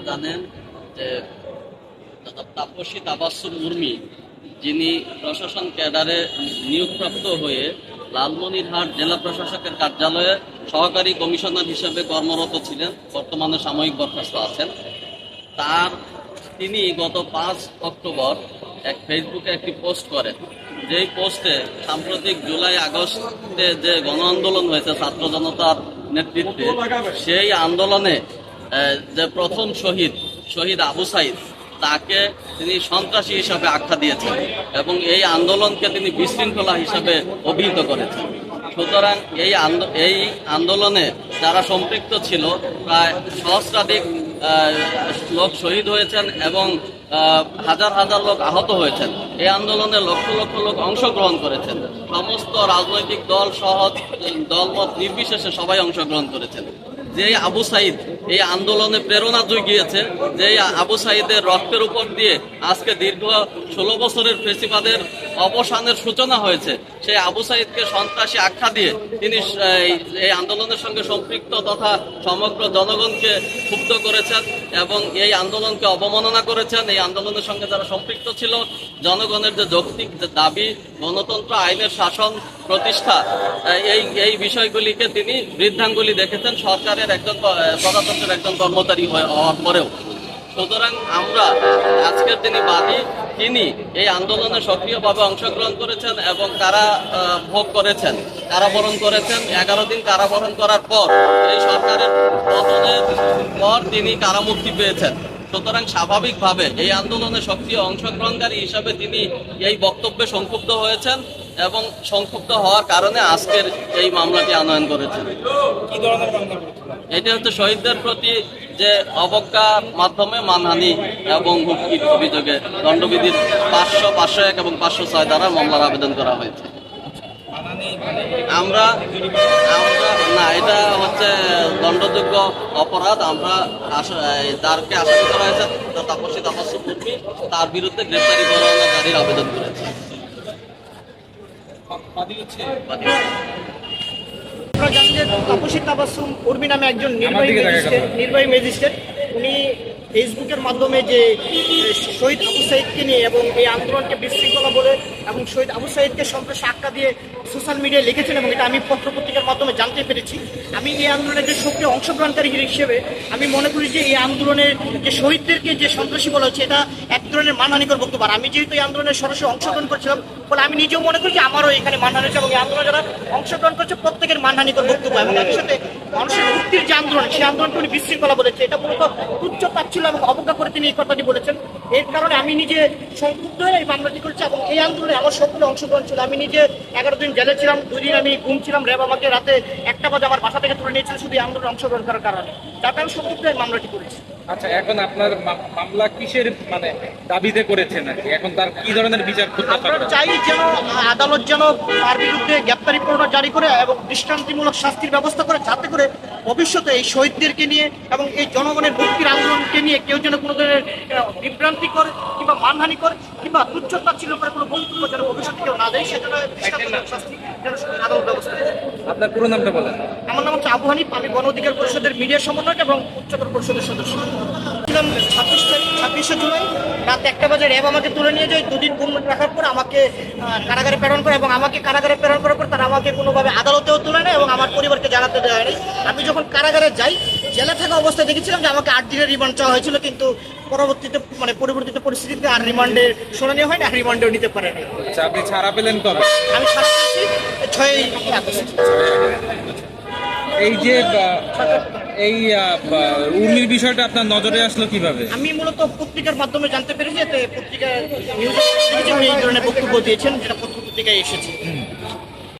জানেন যে তাপসী তাবাসসুম উর্মি যিনি প্রশাসন ক্যাডারে নিয়োগপ্রাপ্ত হয়ে লালমনিরহাট জেলা প্রশাসকের কার্যালয়ে সহকারী কমিশনার হিসেবে কর্মরত ছিলেন, বর্তমানে সাময়িক বরখাস্ত আছেন। তিনি গত 5 অক্টোবর ফেসবুকে একটি পোস্ট করেন, যেই পোস্টে সাম্প্রতিক জুলাই আগস্টে যে গণ আন্দোলন হয়েছে ছাত্র জনতার নেতৃত্বে, সেই আন্দোলনে যে প্রথম শহীদ আবু সাইদ, তাকে তিনি সন্ত্রাসী হিসাবে আখ্যা দিয়েছেন এবং এই আন্দোলনকে তিনি বিশৃঙ্খলা হিসাবে অভিহিত করেছেন। সুতরাং এই আন্দোলনে যারা সম্পৃক্ত ছিল প্রায় সহস্রাধিক লোক শহীদ হয়েছেন এবং হাজার হাজার লোক আহত হয়েছেন। এই আন্দোলনে লক্ষ লক্ষ লোক অংশগ্রহণ করেছেন। সমস্ত রাজনৈতিক দল সহ দলমত নির্বিশেষে সবাই অংশগ্রহণ করেছেন। যে আবু সাইদ এই আন্দোলনে প্রেরণা জুগিয়েছে, যে আবু সাইদের রক্তের উপর দিয়ে আজকে দীর্ঘ 16 বছরের ফেসিবাদের অবসানের সূচনা হয়েছে, সেই আবু সাইদকে সন্ত্রাসী আখ্যা দিয়ে তিনি এই আন্দোলনের সঙ্গে সম্পৃক্ত তথা সমগ্র জনগণকে ক্ষুব্ধ করেছেন এবং এই আন্দোলনকে অবমাননা করেছেন। এই আন্দোলনের সঙ্গে যারা সম্পৃক্ত ছিল, জনগণের যে যৌক্তিক দাবি, গণতন্ত্র, আইনের শাসন প্রতিষ্ঠা, এই বিষয়গুলিকে তিনি বৃদ্ধাঙ্গুলি দেখেছেন সরকারের একজন প্রজাতন্ত্রের একজন কর্মচারী হওয়ার পরেও। সুতরাং আমরা আজকের তিনি বাদী, তিনি এই আন্দোলনে সক্রিয়ভাবে অংশগ্রহণ করেছেন এবং ভোগ করেছেন, কারাবরণ করেছেন। 11 দিন কারাবরণ করার পর এই সরকারের পতনের পর তিনি কারামুক্তি পেয়েছেন। সুতরাং স্বাভাবিকভাবে এই আন্দোলনে সক্রিয় অংশগ্রহণকারী হিসাবে তিনি এই বক্তব্যে সংক্ষুব্ধ হয়েছেন এবং সংক্ষুব্ধ হওয়ার কারণে আজকের এই মামলাটি আনয়ন করেছেন। কি ধরনের মামলা? এটি হচ্ছে শহীদদের প্রতি যে অবজ্ঞার মাধ্যমে মানহানি এবং হুমকির অভিযোগে দণ্ডবিধির 500, 501 এবং 506 দ্বারা মামলার আবেদন করা হয়েছে। আমরা না, এটা হচ্ছে দণ্ডযোগ্য অপরাধ। আমরা যারকে আসামি করা হয়েছে তাপসী তাবাসসুম উর্মি, তার বিরুদ্ধে গ্রেপ্তারি পরোয়ানা জারির আবেদন করেছে। আপনারা জানেন যে তাপসী তাবাসসুম উর্মি নামে একজন নির্বাহী ম্যাজিস্ট্রেট, উনি ফেসবুকের মাধ্যমে যে শহীদ আবু সাইদকে নিয়ে এবং এই আন্দোলনকে বিশৃঙ্খলা বলে এবং শহীদ আবু সাইদকে সন্ত্রাসী আখ্যা দিয়ে সোশ্যাল মিডিয়ায় লিখেছেন এবং এটা আমি পত্রপত্রিকার মাধ্যমে জানতে পেরেছি। আমি এই আন্দোলনের যে সক্রিয় অংশগ্রহণকারী হিসেবে আমি মনে করি যে এই আন্দোলনের যে শহীদদেরকে যে সন্ত্রাসী বলা হচ্ছে, এটা এক ধরনের মানহানিকর বক্তব্য। আর আমি যেহেতু এই আন্দোলনের সরাসরি অংশগ্রহণ করছিলাম বলে আমি নিজেও মনে করি যে আমারও এখানে মানহানি হচ্ছে এবং এই আন্দোলনে যারা অংশগ্রহণ করছে প্রত্যেকের মানহানিকর বক্তব্য এবং একই সাথে মানুষের মুক্তির যে আন্দোলন, সেই আন্দোলনকে উনি বিশৃঙ্খলা বলেছে। এটা মূলত তুচ্ছ তাচ্ছিল্য এবং অবজ্ঞা করে তিনি এই কথাটি বলেছেন। এর কারণে আমি নিজে সংক্ষুব্ধ হয়ে এই মামলাটি করেছি এবং এই আন্দোলনে আমার সক্রিয় অংশগ্রহণ ছিল। আমি নিজে 11 দিন জেলে ছিলাম, 2 দিন আমি ঘুমছিলাম। র্যাব আমাকে রাতে 1টা বাজে আমার বাসা থেকে তুলে নিয়েছিল শুধু এই আন্দোলনে অংশগ্রহণ করার কারণে, যাতে আমি সংক্ষুব্ধ এই মামলাটি করেছি। আচ্ছা, এখন আপনার মামলা কিসের দাবিতে করেছেন আর কি? এখন তার কি ধরনের বিচার করতে আমরা চাই যেন আদালত যেন তার বিরুদ্ধে গ্রেপ্তারি পরোয়ানা জারি করে এবং দৃষ্টান্তমূলক শাস্তির ব্যবস্থা করে, যাতে করে ভবিষ্যতে এই শহীদদেরকে নিয়ে এবং এই জনগণের মুক্তির আন্দোলনকে নিয়ে কেউ যেন কোনো ধরনের বিভ্রান্তি করে কিংবা মানহানি করে কিংবা তুচ্ছতাচ্ছিল্য করে কোনো বক্তব্য যেন ভবিষ্যতে কেউ না দেয়, সেজন্য দৃষ্টান্তমূলক শাস্তি যেন আদালত ব্যবস্থা করে। আপনার পুরো নামটা বলেন। আমার নাম হচ্ছে আবু হানিফ, আমি গণ অধিকার পরিষদের মিডিয়া সমন্বয়ক এবং উচ্চতর পরিষদের সদস্য। ছিলাম 26শে জুলাই রাত 1টা বাজে র্যাব আমাকে তুলে নিয়ে যায়। 2 দিন গুম রাখার পর আমাকে কারাগারে প্রেরণ করে এবং আমাকে কারাগারে প্রেরণ করার পর তারা আমাকে কোনোভাবে আদালতেও তুলে নেয় এবং আমার পরিবারকে জানাতে দেওয়া হয়নি। আমি যখন কারাগারে যাই, জেলে থাকা অবস্থায় দেখেছিলাম যে আমাকে 8 দিনের রিমান্ড চাওয়া হয়েছিল, কিন্তু পরবর্তীতে পরিস্থিতিতে আর রিমান্ডের শুনানি হয়নি, আর রিমান্ডেও নিতে পারেনি। আচ্ছা, আপনি ছাড়া পেলেন কবে? আমি ছাড়া পেয়েছি 6ই আগস্ট। এই যে এই উর্মির বিষয়টা আপনার নজরে আসলো কিভাবে? আমি মূলত পত্রিকার মাধ্যমে জানতে পেরেছি, এতে পত্রিকায় নিউজে এই ধরনের বক্তব্য দিয়েছেন, যেটা পত্রিকায় এসেছে।